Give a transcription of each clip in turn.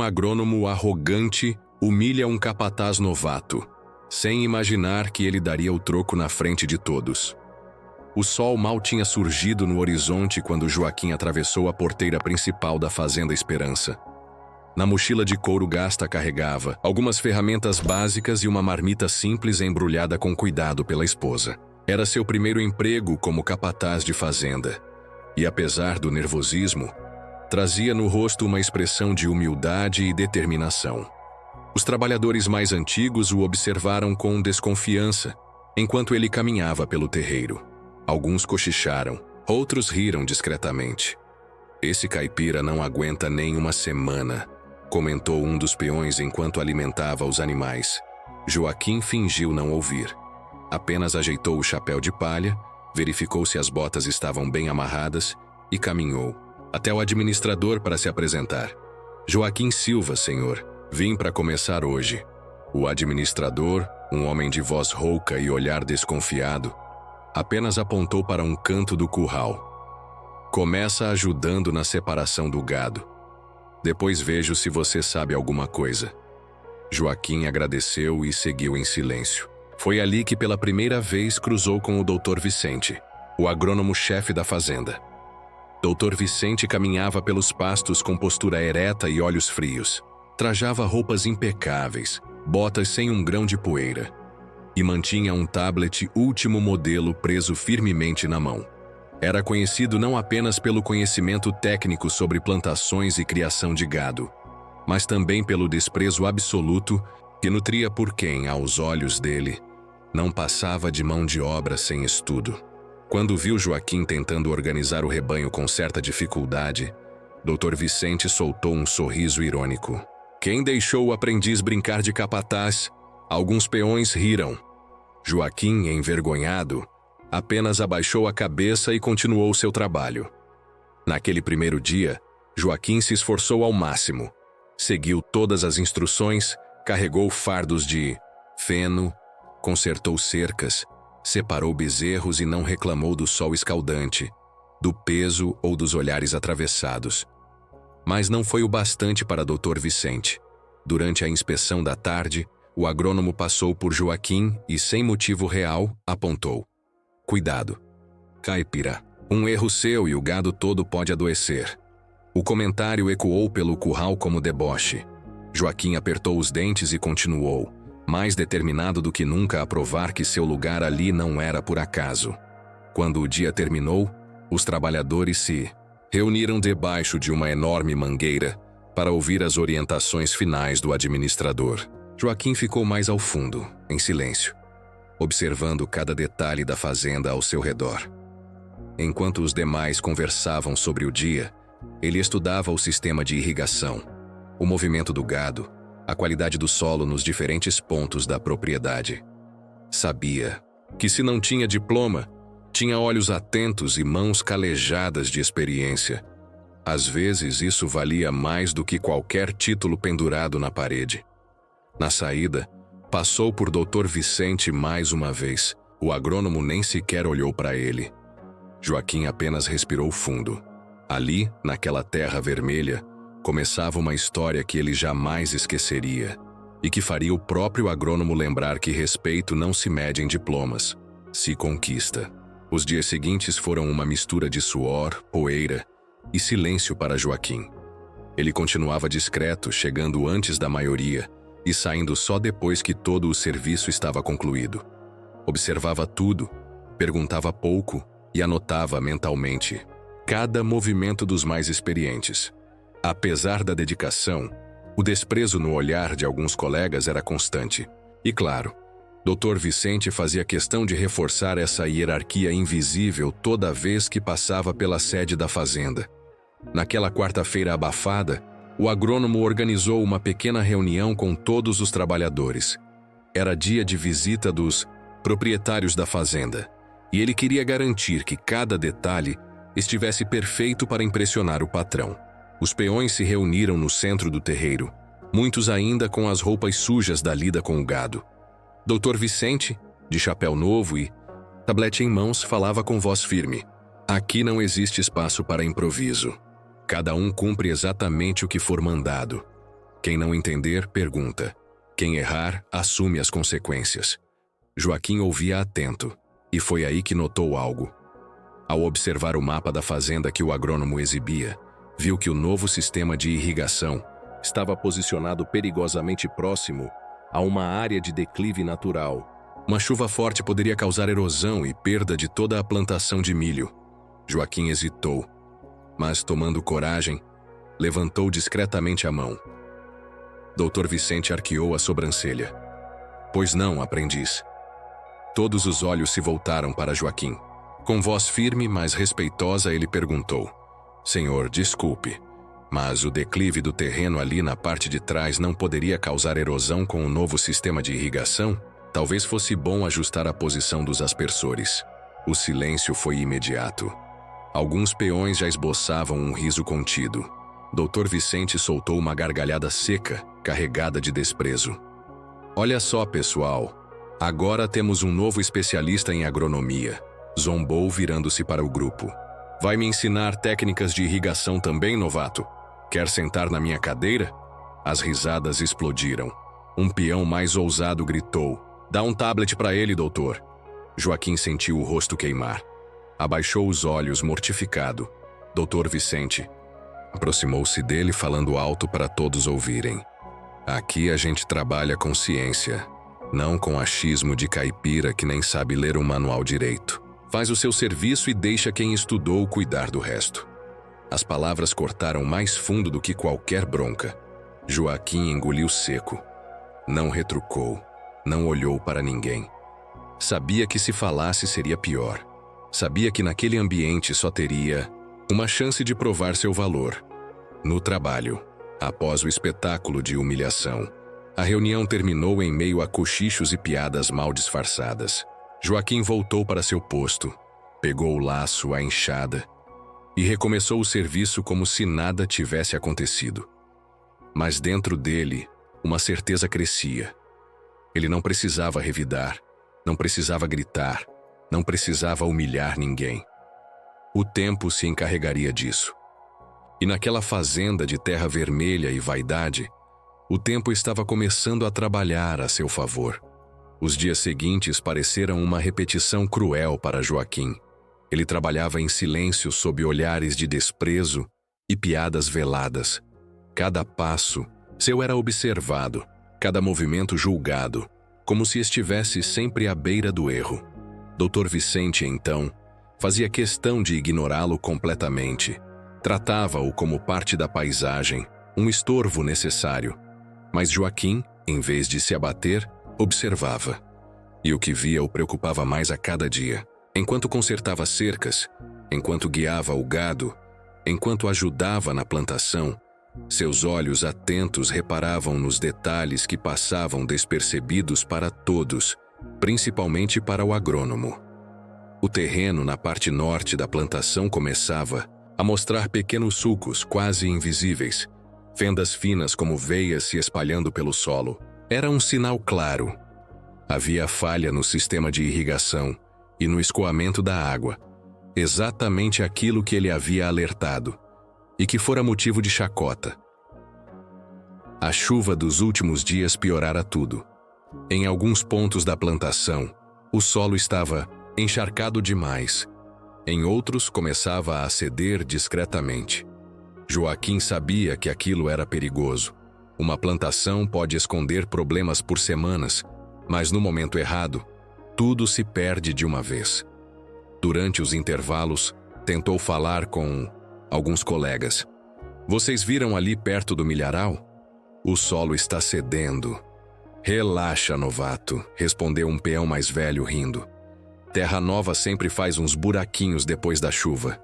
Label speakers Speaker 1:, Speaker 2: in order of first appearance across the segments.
Speaker 1: agrônomo arrogante humilha um capataz novato, sem imaginar que ele daria o troco na frente de todos. O sol mal tinha surgido no horizonte quando Joaquim atravessou a porteira principal da Fazenda Esperança. Na mochila de couro gasta carregava algumas ferramentas básicas e uma marmita simples embrulhada com cuidado pela esposa. Era seu primeiro emprego como capataz de fazenda, e apesar do nervosismo, trazia no rosto uma expressão de humildade e determinação. Os trabalhadores mais antigos o observaram com desconfiança, enquanto ele caminhava pelo terreiro. Alguns cochicharam, outros riram discretamente. "Esse caipira não aguenta nem uma semana", comentou um dos peões enquanto alimentava os animais. Joaquim fingiu não ouvir. Apenas ajeitou o chapéu de palha, verificou se as botas estavam bem amarradas e caminhou até o administrador para se apresentar. "Joaquim Silva, senhor. Vim para começar hoje." O administrador, um homem de voz rouca e olhar desconfiado, apenas apontou para um canto do curral. "Começa ajudando na separação do gado. Depois vejo se você sabe alguma coisa." Joaquim agradeceu e seguiu em silêncio. Foi ali que pela primeira vez cruzou com o Dr. Vicente, o agrônomo-chefe da fazenda. Dr. Vicente caminhava pelos pastos com postura ereta e olhos frios. Trajava roupas impecáveis, botas sem um grão de poeira, e mantinha um tablet último modelo preso firmemente na mão. Era conhecido não apenas pelo conhecimento técnico sobre plantações e criação de gado, mas também pelo desprezo absoluto que nutria por quem, aos olhos dele, não passava de mão de obra sem estudo. Quando viu Joaquim tentando organizar o rebanho com certa dificuldade, Dr. Vicente soltou um sorriso irônico. "Quem deixou o aprendiz brincar de capataz?" Alguns peões riram. Joaquim, envergonhado, apenas abaixou a cabeça e continuou seu trabalho. Naquele primeiro dia, Joaquim se esforçou ao máximo. Seguiu todas as instruções, carregou fardos de feno, consertou cercas, separou bezerros e não reclamou do sol escaldante, do peso ou dos olhares atravessados. Mas não foi o bastante para Dr. Vicente. Durante a inspeção da tarde, o agrônomo passou por Joaquim e, sem motivo real, apontou. "Cuidado. Caipira. Um erro seu e o gado todo pode adoecer." O comentário ecoou pelo curral como deboche. Joaquim apertou os dentes e continuou, mais determinado do que nunca a provar que seu lugar ali não era por acaso. Quando o dia terminou, os trabalhadores se reuniram debaixo de uma enorme mangueira para ouvir as orientações finais do administrador. Joaquim ficou mais ao fundo, em silêncio, observando cada detalhe da fazenda ao seu redor. Enquanto os demais conversavam sobre o dia, ele estudava o sistema de irrigação, o movimento do gado, a qualidade do solo nos diferentes pontos da propriedade. Sabia que se não tinha diploma, tinha olhos atentos e mãos calejadas de experiência. Às vezes isso valia mais do que qualquer título pendurado na parede. Na saída, passou por Dr. Vicente mais uma vez. O agrônomo nem sequer olhou para ele. Joaquim apenas respirou fundo. Ali, naquela terra vermelha, começava uma história que ele jamais esqueceria e que faria o próprio agrônomo lembrar que respeito não se mede em diplomas, se conquista. Os dias seguintes foram uma mistura de suor, poeira e silêncio para Joaquim. Ele continuava discreto, chegando antes da maioria e saindo só depois que todo o serviço estava concluído. Observava tudo, perguntava pouco e anotava mentalmente cada movimento dos mais experientes. Apesar da dedicação, o desprezo no olhar de alguns colegas era constante. E claro, Dr. Vicente fazia questão de reforçar essa hierarquia invisível toda vez que passava pela sede da fazenda. Naquela quarta-feira abafada, o agrônomo organizou uma pequena reunião com todos os trabalhadores. Era dia de visita dos proprietários da fazenda, e ele queria garantir que cada detalhe estivesse perfeito para impressionar o patrão. Os peões se reuniram no centro do terreiro, muitos ainda com as roupas sujas da lida com o gado. Dr. Vicente, de chapéu novo e tablete em mãos, falava com voz firme. Aqui não existe espaço para improviso. Cada um cumpre exatamente o que for mandado. Quem não entender, pergunta. Quem errar, assume as consequências. Joaquim ouvia atento, e foi aí que notou algo. Ao observar o mapa da fazenda que o agrônomo exibia, viu que o novo sistema de irrigação estava posicionado perigosamente próximo a uma área de declive natural. Uma chuva forte poderia causar erosão e perda de toda a plantação de milho. Joaquim hesitou, mas, tomando coragem, levantou discretamente a mão. Dr. Vicente arqueou a sobrancelha. Pois não, aprendiz. Todos os olhos se voltaram para Joaquim. Com voz firme, mas respeitosa, ele perguntou: Senhor, desculpe, mas o declive do terreno ali na parte de trás não poderia causar erosão com o novo sistema de irrigação? Talvez fosse bom ajustar a posição dos aspersores. O silêncio foi imediato. Alguns peões já esboçavam um riso contido. Dr. Vicente soltou uma gargalhada seca, carregada de desprezo. Olha só, pessoal. Agora temos um novo especialista em agronomia. Zombou, virando-se para o grupo. Vai me ensinar técnicas de irrigação também, novato? Quer sentar na minha cadeira? As risadas explodiram. Um peão mais ousado gritou: Dá um tablet para ele, doutor. Joaquim sentiu o rosto queimar. Abaixou os olhos, mortificado. Dr. Vicente aproximou-se dele, falando alto para todos ouvirem. Aqui a gente trabalha com ciência, não com achismo de caipira que nem sabe ler um manual direito. Faz o seu serviço e deixa quem estudou cuidar do resto. As palavras cortaram mais fundo do que qualquer bronca. Joaquim engoliu seco. Não retrucou. Não olhou para ninguém. Sabia que se falasse seria pior. Sabia que naquele ambiente só teria uma chance de provar seu valor. No trabalho, após o espetáculo de humilhação, a reunião terminou em meio a cochichos e piadas mal disfarçadas. Joaquim voltou para seu posto, pegou o laço, a enxada, e recomeçou o serviço como se nada tivesse acontecido. Mas dentro dele, uma certeza crescia. Ele não precisava revidar, não precisava gritar, não precisava humilhar ninguém. O tempo se encarregaria disso. E naquela fazenda de terra vermelha e vaidade, o tempo estava começando a trabalhar a seu favor. Os dias seguintes pareceram uma repetição cruel para Joaquim. Ele trabalhava em silêncio sob olhares de desprezo e piadas veladas. Cada passo seu era observado, cada movimento julgado, como se estivesse sempre à beira do erro. Dr. Vicente, então, fazia questão de ignorá-lo completamente. Tratava-o como parte da paisagem, um estorvo necessário. Mas Joaquim, em vez de se abater, observava. E o que via o preocupava mais a cada dia. Enquanto consertava cercas, enquanto guiava o gado, enquanto ajudava na plantação, seus olhos atentos reparavam nos detalhes que passavam despercebidos para todos, principalmente para o agrônomo. O terreno na parte norte da plantação começava a mostrar pequenos sulcos quase invisíveis, fendas finas como veias se espalhando pelo solo. Era um sinal claro. Havia falha no sistema de irrigação e no escoamento da água, exatamente aquilo que ele havia alertado, e que fora motivo de chacota. A chuva dos últimos dias piorara tudo. Em alguns pontos da plantação, o solo estava encharcado demais. Em outros, começava a ceder discretamente. Joaquim sabia que aquilo era perigoso. Uma plantação pode esconder problemas por semanas, mas no momento errado, tudo se perde de uma vez. Durante os intervalos, tentou falar com alguns colegas. Vocês viram ali perto do milharal? O solo está cedendo. Relaxa, novato, respondeu um peão mais velho rindo. Terra nova sempre faz uns buraquinhos depois da chuva.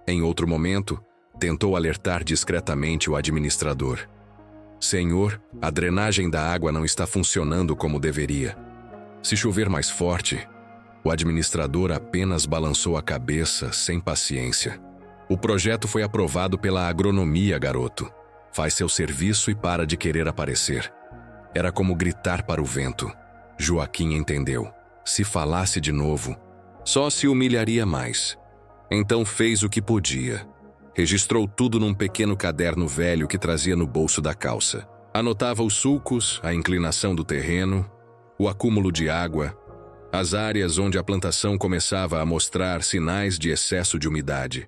Speaker 1: Em outro momento, tentou alertar discretamente o administrador. Senhor, a drenagem da água não está funcionando como deveria. Se chover mais forte, o administrador apenas balançou a cabeça sem paciência. O projeto foi aprovado pela agronomia, garoto. Faz seu serviço e para de querer aparecer. Era como gritar para o vento. Joaquim entendeu. Se falasse de novo, só se humilharia mais. Então fez o que podia. Registrou tudo num pequeno caderno velho que trazia no bolso da calça. Anotava os sulcos, a inclinação do terreno, o acúmulo de água, as áreas onde a plantação começava a mostrar sinais de excesso de umidade.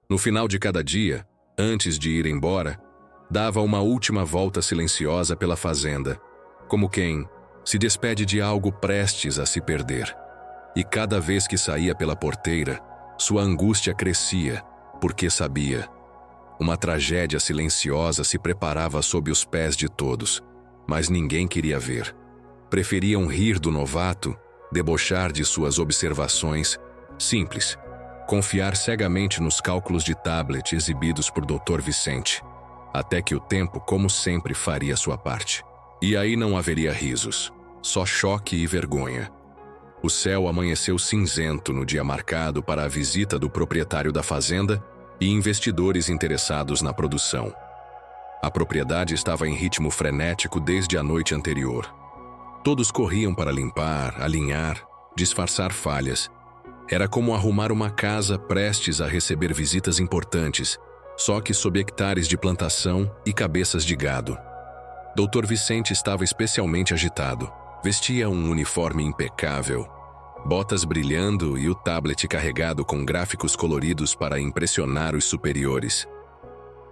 Speaker 1: No final de cada dia, antes de ir embora, dava uma última volta silenciosa pela fazenda, como quem se despede de algo prestes a se perder. E cada vez que saía pela porteira, sua angústia crescia, porque sabia. Uma tragédia silenciosa se preparava sob os pés de todos, mas ninguém queria ver. Preferiam rir do novato, debochar de suas observações, simples, confiar cegamente nos cálculos de tablet exibidos por Dr. Vicente, até que o tempo, como sempre, faria sua parte. E aí não haveria risos, só choque e vergonha. O céu amanheceu cinzento no dia marcado para a visita do proprietário da fazenda e investidores interessados na produção. A propriedade estava em ritmo frenético desde a noite anterior. Todos corriam para limpar, alinhar, disfarçar falhas. Era como arrumar uma casa prestes a receber visitas importantes, só que sob hectares de plantação e cabeças de gado. Dr. Vicente estava especialmente agitado. Vestia um uniforme impecável, botas brilhando e o tablet carregado com gráficos coloridos para impressionar os superiores.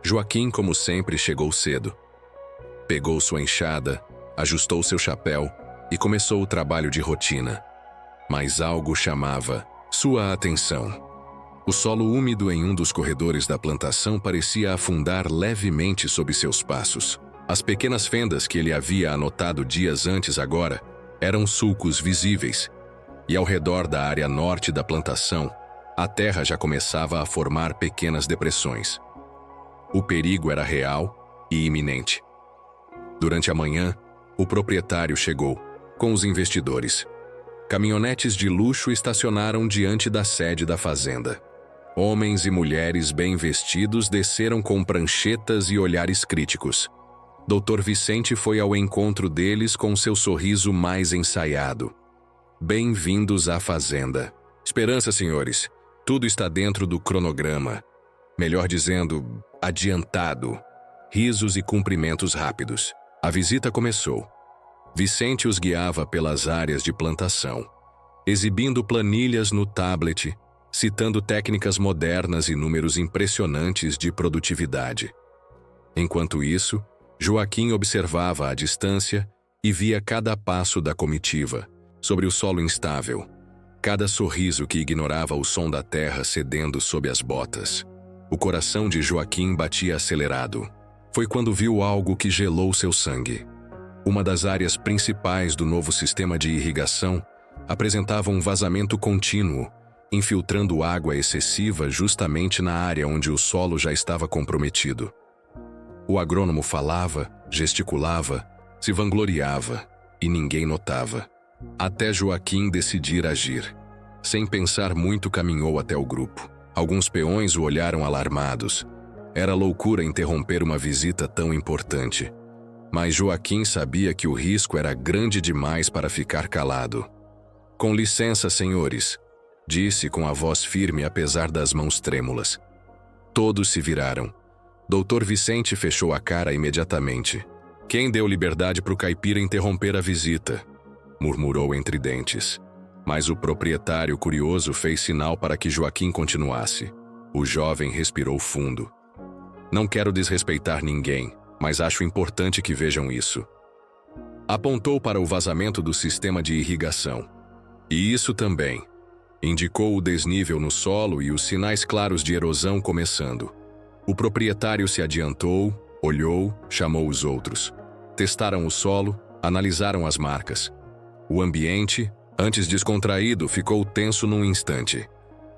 Speaker 1: Joaquim, como sempre, chegou cedo. Pegou sua enxada, ajustou seu chapéu e começou o trabalho de rotina. Mas algo chamava sua atenção. O solo úmido em um dos corredores da plantação parecia afundar levemente sob seus passos. As pequenas fendas que ele havia anotado dias antes agora eram sulcos visíveis, e ao redor da área norte da plantação, a terra já começava a formar pequenas depressões. O perigo era real e iminente. Durante a manhã, o proprietário chegou, com os investidores. Caminhonetes de luxo estacionaram diante da sede da fazenda. Homens e mulheres bem vestidos desceram com pranchetas e olhares críticos. Dr. Vicente foi ao encontro deles com seu sorriso mais ensaiado. Bem-vindos à fazenda. Esperança, senhores. Tudo está dentro do cronograma. Melhor dizendo, adiantado. Risos e cumprimentos rápidos. A visita começou. Vicente os guiava pelas áreas de plantação, exibindo planilhas no tablet, citando técnicas modernas e números impressionantes de produtividade. Enquanto isso, Joaquim observava à distância e via cada passo da comitiva, sobre o solo instável, cada sorriso que ignorava o som da terra cedendo sob as botas. O coração de Joaquim batia acelerado. Foi quando viu algo que gelou seu sangue. Uma das áreas principais do novo sistema de irrigação apresentava um vazamento contínuo, infiltrando água excessiva justamente na área onde o solo já estava comprometido. O agrônomo falava, gesticulava, se vangloriava, e ninguém notava. Até Joaquim decidir agir. Sem pensar muito, caminhou até o grupo. Alguns peões o olharam alarmados. Era loucura interromper uma visita tão importante. Mas Joaquim sabia que o risco era grande demais para ficar calado. "Com licença, senhores", disse com a voz firme apesar das mãos trêmulas. Todos se viraram. Dr. Vicente fechou a cara imediatamente. "Quem deu liberdade para o caipira interromper a visita?", murmurou entre dentes. Mas o proprietário curioso fez sinal para que Joaquim continuasse. O jovem respirou fundo. "Não quero desrespeitar ninguém, mas acho importante que vejam isso." Apontou para o vazamento do sistema de irrigação. "E isso também." Indicou o desnível no solo e os sinais claros de erosão começando. O proprietário se adiantou, olhou, chamou os outros. Testaram o solo, analisaram as marcas. O ambiente, antes descontraído, ficou tenso num instante.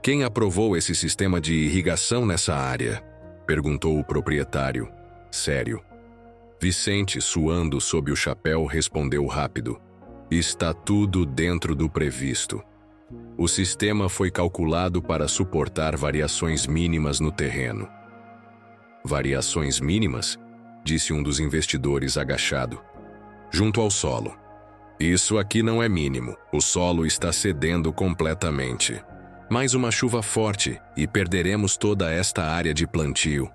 Speaker 1: "Quem aprovou esse sistema de irrigação nessa área?", perguntou o proprietário, sério. Vicente, suando sob o chapéu, respondeu rápido: "Está tudo dentro do previsto. O sistema foi calculado para suportar variações mínimas no terreno." "Variações mínimas?", disse um dos investidores agachado. "Junto ao solo. Isso aqui não é mínimo. O solo está cedendo completamente. Mais uma chuva forte e perderemos toda esta área de plantio."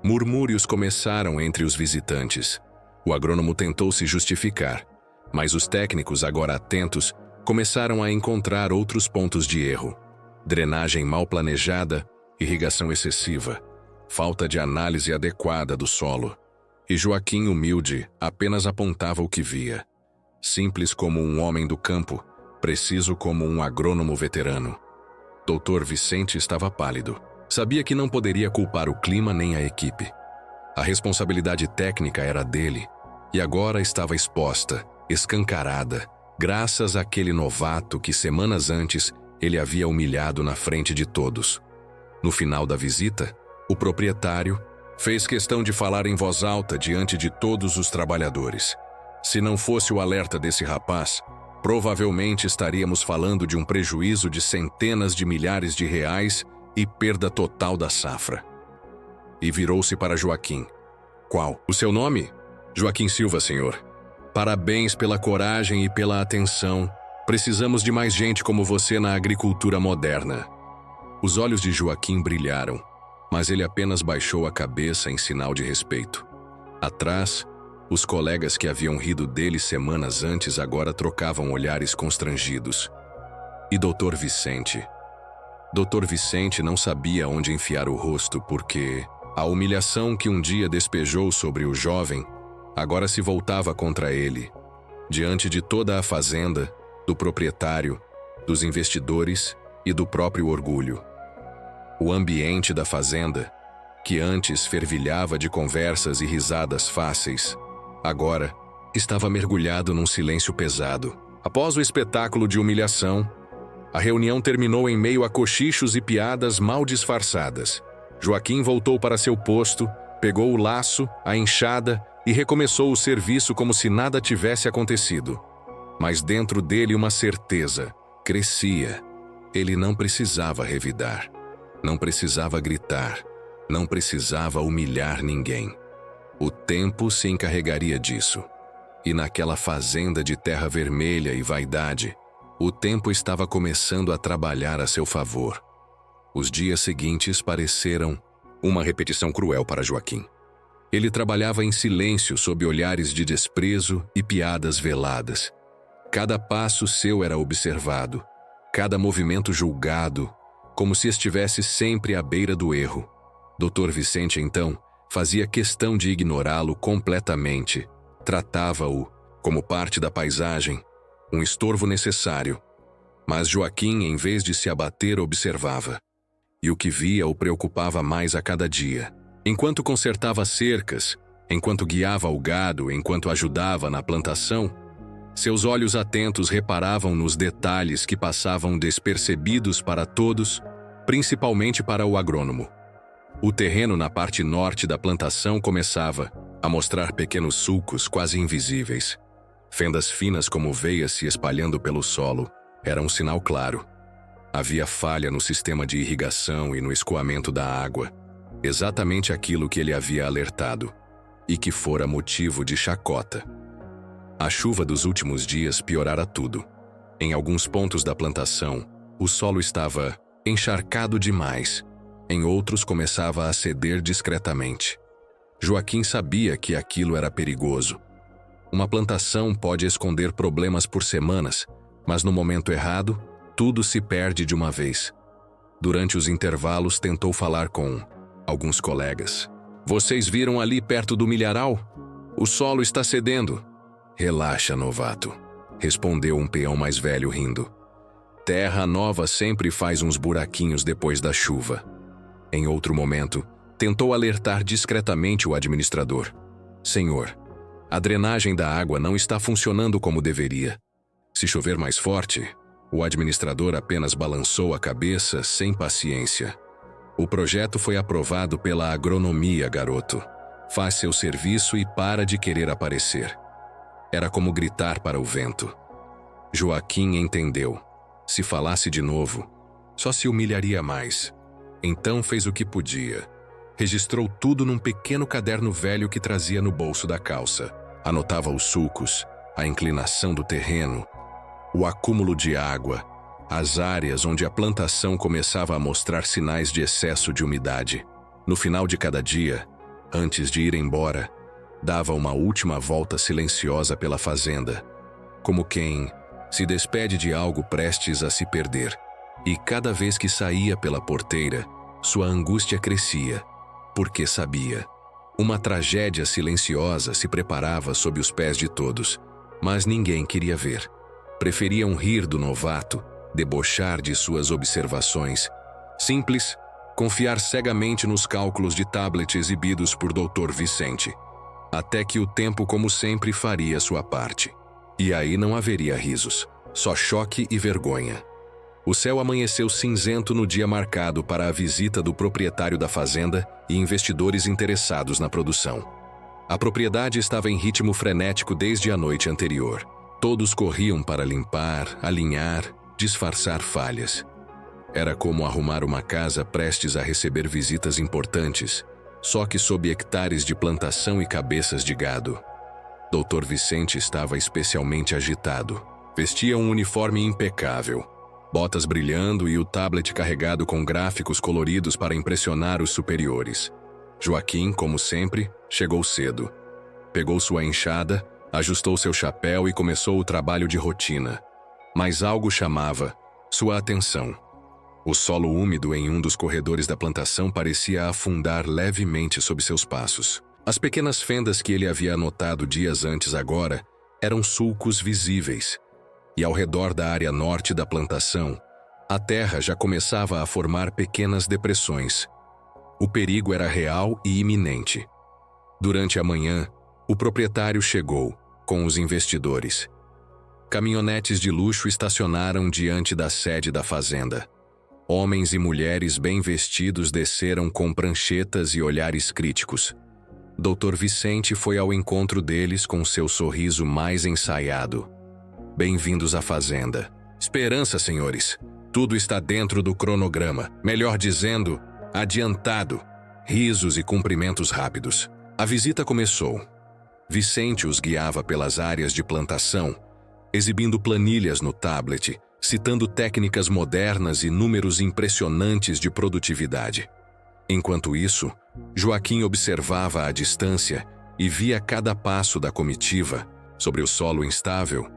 Speaker 1: Murmúrios começaram entre os visitantes. O agrônomo tentou se justificar, mas os técnicos, agora atentos, começaram a encontrar outros pontos de erro. Drenagem mal planejada, irrigação excessiva, falta de análise adequada do solo. E Joaquim, humilde, apenas apontava o que via. Simples como um homem do campo, preciso como um agrônomo veterano. Dr. Vicente estava pálido. Sabia que não poderia culpar o clima nem a equipe. A responsabilidade técnica era dele, e agora estava exposta, escancarada, graças àquele novato que semanas antes ele havia humilhado na frente de todos. No final da visita, o proprietário fez questão de falar em voz alta diante de todos os trabalhadores. Se não fosse o alerta desse rapaz, provavelmente estaríamos falando de um prejuízo de centenas de milhares de reais e perda total da safra. E virou-se para Joaquim. Qual? O seu nome? Joaquim Silva, senhor. Parabéns pela coragem e pela atenção. Precisamos de mais gente como você na agricultura moderna. Os olhos de Joaquim brilharam, mas ele apenas baixou a cabeça em sinal de respeito. Atrás, os colegas que haviam rido dele semanas antes agora trocavam olhares constrangidos. E Dr. Vicente? Dr. Vicente não sabia onde enfiar o rosto porque a humilhação que um dia despejou sobre o jovem agora se voltava contra ele, diante de toda a fazenda, do proprietário, dos investidores e do próprio orgulho. O ambiente da fazenda, que antes fervilhava de conversas e risadas fáceis, agora estava mergulhado num silêncio pesado. Após o espetáculo de humilhação, a reunião terminou em meio a cochichos e piadas mal disfarçadas. Joaquim voltou para seu posto, pegou o laço, a enxada e recomeçou o serviço como se nada tivesse acontecido. Mas dentro dele uma certeza crescia. Ele não precisava revidar, não precisava gritar, não precisava humilhar ninguém. O tempo se encarregaria disso. E naquela fazenda de terra vermelha e vaidade, o tempo estava começando a trabalhar a seu favor. Os dias seguintes pareceram uma repetição cruel para Joaquim. Ele trabalhava em silêncio sob olhares de desprezo e piadas veladas. Cada passo seu era observado, cada movimento julgado, como se estivesse sempre à beira do erro. Dr. Vicente, então, fazia questão de ignorá-lo completamente. Tratava-o como parte da paisagem, um estorvo necessário. Mas Joaquim, em vez de se abater, observava. E o que via o preocupava mais a cada dia. Enquanto consertava cercas, enquanto guiava o gado, enquanto ajudava na plantação, seus olhos atentos reparavam nos detalhes que passavam despercebidos para todos, principalmente para o agrônomo. O terreno na parte norte da plantação começava a mostrar pequenos sulcos quase invisíveis. Fendas finas como veias se espalhando pelo solo era um sinal claro. Havia falha no sistema de irrigação e no escoamento da água, exatamente aquilo que ele havia alertado, e que fora motivo de chacota. A chuva dos últimos dias piorara tudo. Em alguns pontos da plantação, o solo estava encharcado demais. Em outros começava a ceder discretamente. Joaquim sabia que aquilo era perigoso. Uma plantação pode esconder problemas por semanas, mas no momento errado, tudo se perde de uma vez. Durante os intervalos tentou falar com alguns colegas. Vocês viram ali perto do milharal? O solo está cedendo. Relaxa, novato, respondeu um peão mais velho rindo. Terra nova sempre faz uns buraquinhos depois da chuva. Em outro momento, tentou alertar discretamente o administrador. Senhor, a drenagem da água não está funcionando como deveria. Se chover mais forte, o administrador apenas balançou a cabeça sem paciência. O projeto foi aprovado pela agronomia, garoto. Faz seu serviço e para de querer aparecer. Era como gritar para o vento. Joaquim entendeu. Se falasse de novo, só se humilharia mais. Então fez o que podia. Registrou tudo num pequeno caderno velho que trazia no bolso da calça. Anotava os sulcos, a inclinação do terreno, o acúmulo de água, as áreas onde a plantação começava a mostrar sinais de excesso de umidade. No final de cada dia, antes de ir embora, dava uma última volta silenciosa pela fazenda, como quem se despede de algo prestes a se perder. E cada vez que saía pela porteira, sua angústia crescia, porque sabia. Uma tragédia silenciosa se preparava sob os pés de todos, mas ninguém queria ver. Preferiam rir do novato, debochar de suas observações. Simples, confiar cegamente nos cálculos de tablet exibidos por Dr. Vicente. Até que o tempo, como sempre, faria sua parte. E aí não haveria risos, só choque e vergonha. O céu amanheceu cinzento no dia marcado para a visita do proprietário da fazenda e investidores interessados na produção. A propriedade estava em ritmo frenético desde a noite anterior. Todos corriam para limpar, alinhar, disfarçar falhas. Era como arrumar uma casa prestes a receber visitas importantes, só que sob hectares de plantação e cabeças de gado. Dr. Vicente estava especialmente agitado. Vestia um uniforme impecável, botas brilhando e o tablet carregado com gráficos coloridos para impressionar os superiores. Joaquim, como sempre, chegou cedo. Pegou sua enxada, ajustou seu chapéu e começou o trabalho de rotina. Mas algo chamava sua atenção. O solo úmido em um dos corredores da plantação parecia afundar levemente sob seus passos. As pequenas fendas que ele havia notado dias antes agora eram sulcos visíveis. E ao redor da área norte da plantação, a terra já começava a formar pequenas depressões. O perigo era real e iminente. Durante a manhã, o proprietário chegou, com os investidores. Caminhonetes de luxo estacionaram diante da sede da fazenda. Homens e mulheres bem vestidos desceram com pranchetas e olhares críticos. Dr. Vicente foi ao encontro deles com seu sorriso mais ensaiado. Bem-vindos à fazenda. Esperança, senhores. Tudo está dentro do cronograma. Melhor dizendo, adiantado. Risos e cumprimentos rápidos. A visita começou. Vicente os guiava pelas áreas de plantação, exibindo planilhas no tablet, citando técnicas modernas e números impressionantes de produtividade. Enquanto isso, Joaquim observava à distância e via cada passo da comitiva sobre o solo instável,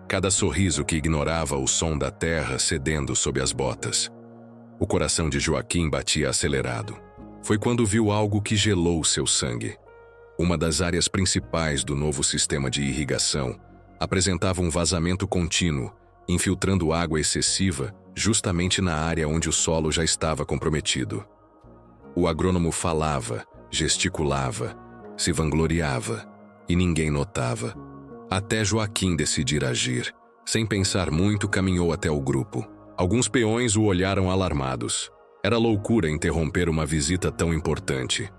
Speaker 1: cada sorriso que ignorava o som da terra cedendo sob as botas. O coração de Joaquim batia acelerado. Foi quando viu algo que gelou seu sangue. Uma das áreas principais do novo sistema de irrigação apresentava um vazamento contínuo, infiltrando água excessiva justamente na área onde o solo já estava comprometido. O agrônomo falava, gesticulava, se vangloriava, e ninguém notava. Até Joaquim decidir agir. Sem pensar muito, caminhou até o grupo. Alguns peões o olharam alarmados. Era loucura interromper uma visita tão importante.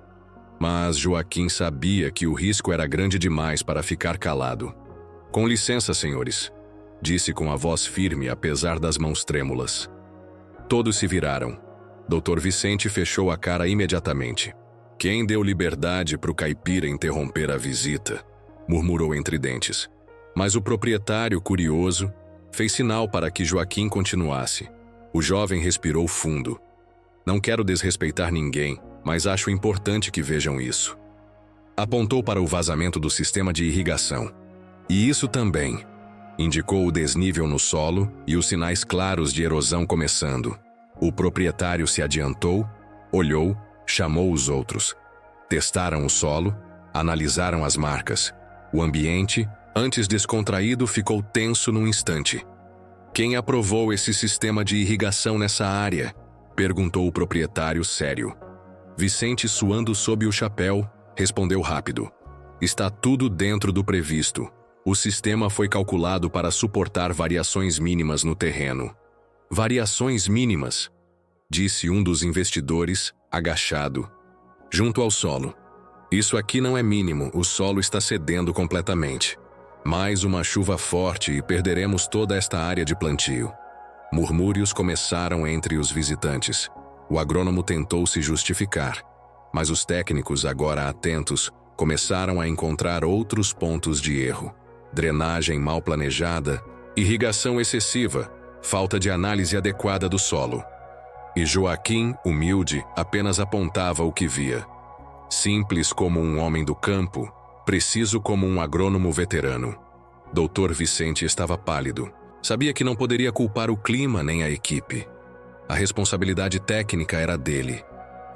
Speaker 1: Mas Joaquim sabia que o risco era grande demais para ficar calado. "Com licença, senhores", disse com a voz firme apesar das mãos trêmulas. Todos se viraram. Dr. Vicente fechou a cara imediatamente. "Quem deu liberdade para o caipira interromper a visita?", murmurou entre dentes. Mas o proprietário, curioso, fez sinal para que Joaquim continuasse. O jovem respirou fundo. "Não quero desrespeitar ninguém, mas acho importante que vejam isso." Apontou para o vazamento do sistema de irrigação. "E isso também", indicou o desnível no solo e os sinais claros de erosão começando. O proprietário se adiantou, olhou, chamou os outros. Testaram o solo, analisaram as marcas. O ambiente, antes descontraído, ficou tenso num instante. "Quem aprovou esse sistema de irrigação nessa área?", perguntou o proprietário sério. Vicente, suando sob o chapéu, respondeu rápido. "Está tudo dentro do previsto. O sistema foi calculado para suportar variações mínimas no terreno." "Variações mínimas?", disse um dos investidores, agachado, junto ao solo. "Isso aqui não é mínimo, o solo está cedendo completamente. Mais uma chuva forte e perderemos toda esta área de plantio." Murmúrios começaram entre os visitantes. O agrônomo tentou se justificar, mas os técnicos, agora atentos, começaram a encontrar outros pontos de erro. Drenagem mal planejada, irrigação excessiva, falta de análise adequada do solo. E Joaquim, humilde, apenas apontava o que via. Simples como um homem do campo, Preciso como um agrônomo veterano. Dr. Vicente estava pálido. Sabia que não poderia culpar o clima nem a equipe. A responsabilidade técnica era dele.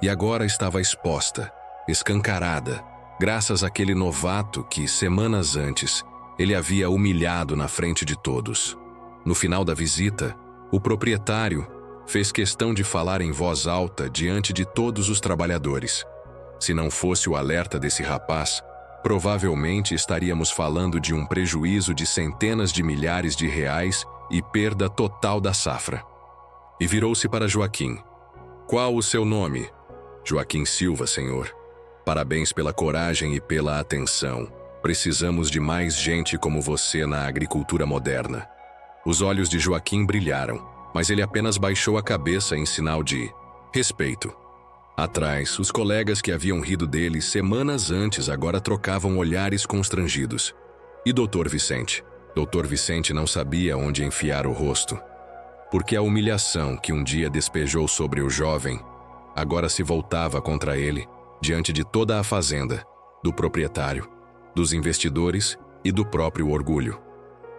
Speaker 1: E agora estava exposta, escancarada, graças àquele novato que, semanas antes, ele havia humilhado na frente de todos. No final da visita, o proprietário fez questão de falar em voz alta diante de todos os trabalhadores. Se não fosse o alerta desse rapaz, provavelmente estaríamos falando de um prejuízo de centenas de milhares de reais e perda total da safra. E virou-se para Joaquim. Qual o seu nome? Joaquim Silva, senhor. Parabéns pela coragem e pela atenção. Precisamos de mais gente como você na agricultura moderna. Os olhos de Joaquim brilharam, mas ele apenas baixou a cabeça em sinal de respeito. Atrás, os colegas que haviam rido dele semanas antes agora trocavam olhares constrangidos. E Dr. Vicente? Dr. Vicente não sabia onde enfiar o rosto. Porque a humilhação que um dia despejou sobre o jovem agora se voltava contra ele diante de toda a fazenda, do proprietário, dos investidores e do próprio orgulho.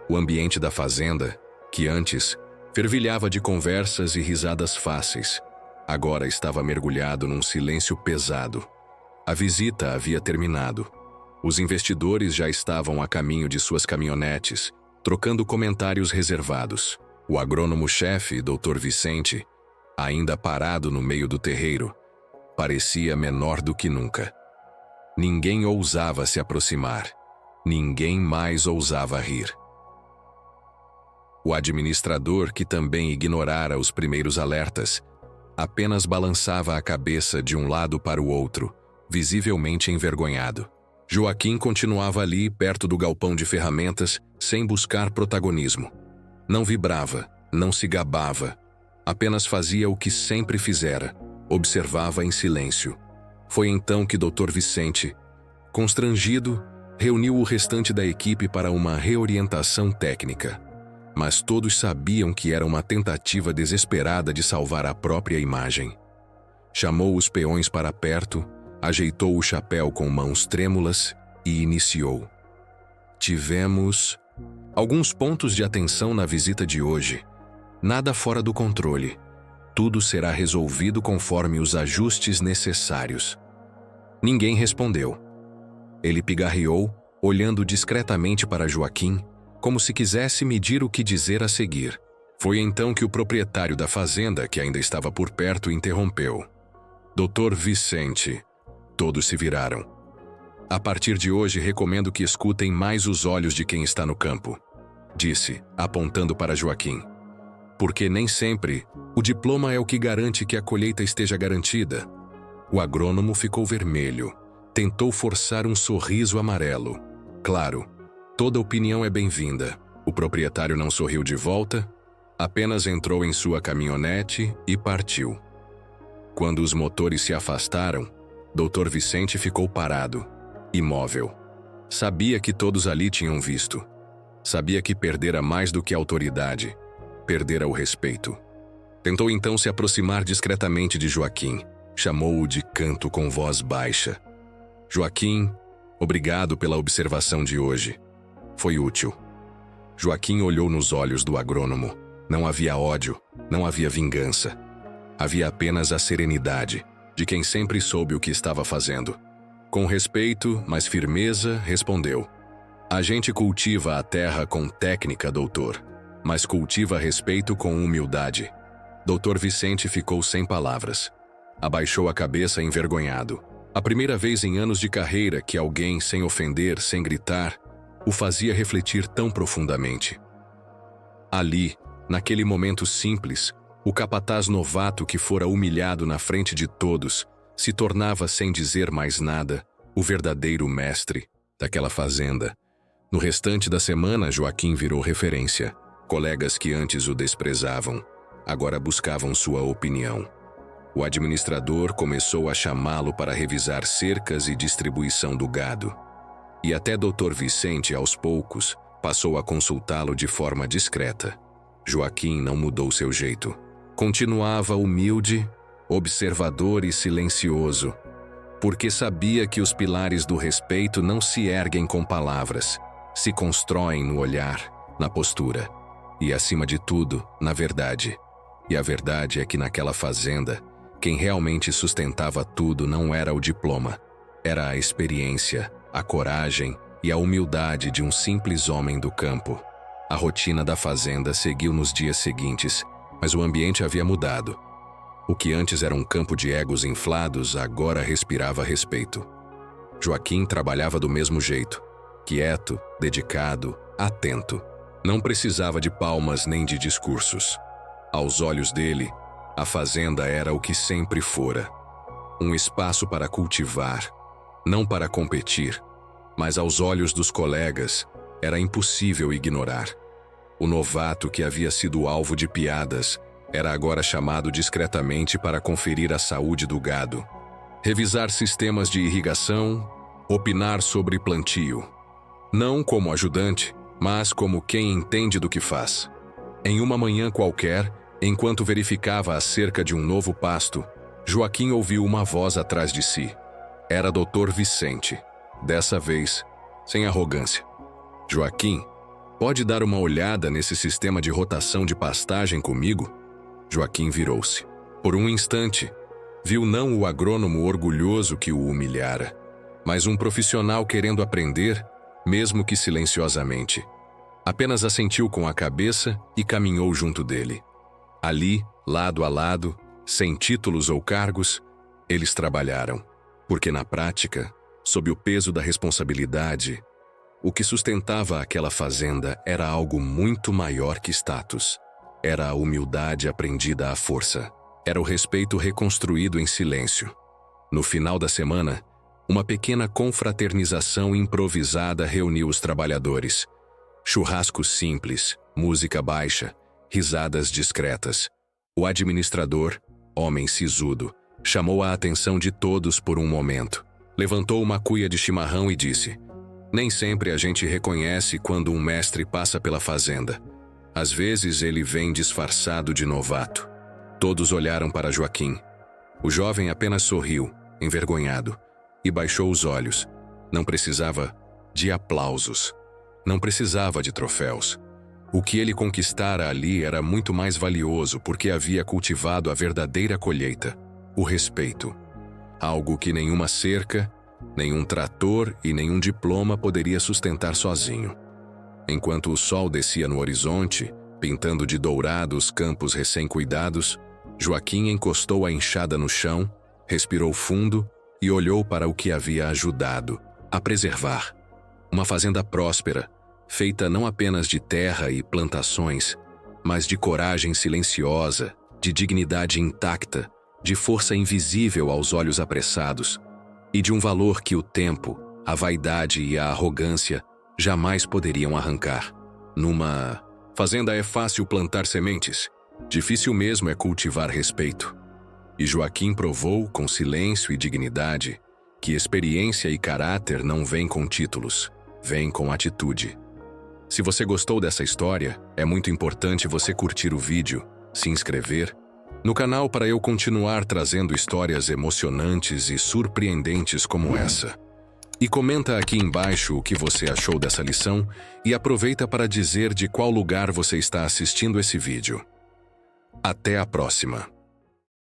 Speaker 1: O ambiente da fazenda, que antes fervilhava de conversas e risadas fáceis, agora estava mergulhado num silêncio pesado. A visita havia terminado. Os investidores já estavam a caminho de suas caminhonetes, trocando comentários reservados. O agrônomo-chefe, Dr. Vicente, ainda parado no meio do terreiro, parecia menor do que nunca. Ninguém ousava se aproximar. Ninguém mais ousava rir. O administrador, que também ignorara os primeiros alertas, apenas balançava a cabeça de um lado para o outro, visivelmente envergonhado. Joaquim continuava ali, perto do galpão de ferramentas, sem buscar protagonismo. Não vibrava, não se gabava, apenas fazia o que sempre fizera, observava em silêncio. Foi então que Dr. Vicente, constrangido, reuniu o restante da equipe para uma reorientação técnica. Mas todos sabiam que era uma tentativa desesperada de salvar a própria imagem. Chamou os peões para perto, ajeitou o chapéu com mãos trêmulas e iniciou. Tivemos alguns pontos de atenção na visita de hoje. Nada fora do controle. Tudo será resolvido conforme os ajustes necessários. Ninguém respondeu. Ele pigarreou, olhando discretamente para Joaquim, como se quisesse medir o que dizer a seguir. Foi então que o proprietário da fazenda, que ainda estava por perto, interrompeu. Dr. Vicente. Todos se viraram. A partir de hoje, recomendo que escutem mais os olhos de quem está no campo, disse, apontando para Joaquim. Porque nem sempre o diploma é o que garante que a colheita esteja garantida. O agrônomo ficou vermelho. Tentou forçar um sorriso amarelo. Claro, toda opinião é bem-vinda. O proprietário não sorriu de volta, apenas entrou em sua caminhonete e partiu. Quando os motores se afastaram, Dr. Vicente ficou parado, imóvel. Sabia que todos ali tinham visto. Sabia que perdera mais do que a autoridade. Perdera o respeito. Tentou então se aproximar discretamente de Joaquim. Chamou-o de canto com voz baixa. Joaquim, obrigado pela observação de hoje. Foi útil. Joaquim olhou nos olhos do agrônomo. Não havia ódio, não havia vingança. Havia apenas a serenidade de quem sempre soube o que estava fazendo. Com respeito, mas firmeza, respondeu. A gente cultiva a terra com técnica, doutor, mas cultiva respeito com humildade. Dr. Vicente ficou sem palavras. Abaixou a cabeça envergonhado. A primeira vez em anos de carreira que alguém, sem ofender, sem gritar, o fazia refletir tão profundamente. Ali, naquele momento simples, o capataz novato que fora humilhado na frente de todos se tornava, sem dizer mais nada, o verdadeiro mestre daquela fazenda. No restante da semana, Joaquim virou referência. Colegas que antes o desprezavam, agora buscavam sua opinião. O administrador começou a chamá-lo para revisar cercas e distribuição do gado. E até Dr. Vicente, aos poucos, passou a consultá-lo de forma discreta. Joaquim não mudou seu jeito. Continuava humilde, observador e silencioso. porque sabia que os pilares do respeito não se erguem com palavras, se constroem no olhar, na postura e, acima de tudo, na verdade. E a verdade é que naquela fazenda, quem realmente sustentava tudo não era o diploma, era a experiência, a coragem e a humildade de um simples homem do campo. A rotina da fazenda seguiu nos dias seguintes, mas o ambiente havia mudado. O que antes era um campo de egos inflados, agora respirava respeito. Joaquim trabalhava do mesmo jeito, quieto, dedicado, atento. Não precisava de palmas nem de discursos. Aos olhos dele, a fazenda era o que sempre fora. Um espaço para cultivar, não para competir, mas aos olhos dos colegas, era impossível ignorar. O novato que havia sido alvo de piadas era agora chamado discretamente para conferir a saúde do gado, revisar sistemas de irrigação, opinar sobre plantio. Não como ajudante, mas como quem entende do que faz. Em uma manhã qualquer, enquanto verificava a cerca de um novo pasto, Joaquim ouviu uma voz atrás de si. Era Dr. Vicente, dessa vez, sem arrogância. Joaquim, pode dar uma olhada nesse sistema de rotação de pastagem comigo? Joaquim virou-se. Por um instante, viu não o agrônomo orgulhoso que o humilhara, mas um profissional querendo aprender, mesmo que silenciosamente. Apenas assentiu com a cabeça e caminhou junto dele. Ali, lado a lado, sem títulos ou cargos, eles trabalharam, porque na prática, sob o peso da responsabilidade, o que sustentava aquela fazenda era algo muito maior que status. Era a humildade aprendida à força. Era o respeito reconstruído em silêncio. No final da semana, uma pequena confraternização improvisada reuniu os trabalhadores. Churrasco simples, música baixa, risadas discretas. O administrador, homem sisudo, chamou a atenção de todos por um momento. Levantou uma cuia de chimarrão e disse: "Nem sempre a gente reconhece quando um mestre passa pela fazenda. Às vezes ele vem disfarçado de novato." Todos olharam para Joaquim. O jovem apenas sorriu, envergonhado, e baixou os olhos. Não precisava de aplausos. Não precisava de troféus. O que ele conquistara ali era muito mais valioso porque havia cultivado a verdadeira colheita, o respeito. Algo que nenhuma cerca, nenhum trator e nenhum diploma poderia sustentar sozinho. Enquanto o sol descia no horizonte, pintando de dourado os campos recém-cuidados, Joaquim encostou a enxada no chão, respirou fundo e olhou para o que havia ajudado a preservar. Uma fazenda próspera, feita não apenas de terra e plantações, mas de coragem silenciosa, de dignidade intacta, de força invisível aos olhos apressados, e de um valor que o tempo, a vaidade e a arrogância jamais poderiam arrancar. Numa fazenda é fácil plantar sementes, difícil mesmo é cultivar respeito. E Joaquim provou, com silêncio e dignidade, que experiência e caráter não vêm com títulos, vêm com atitude. Se você gostou dessa história, é muito importante você curtir o vídeo, se inscrever no canal para eu continuar trazendo histórias emocionantes e surpreendentes como essa. E comenta aqui embaixo o que você achou dessa lição e aproveita para dizer de qual lugar você está assistindo esse vídeo. Até a próxima!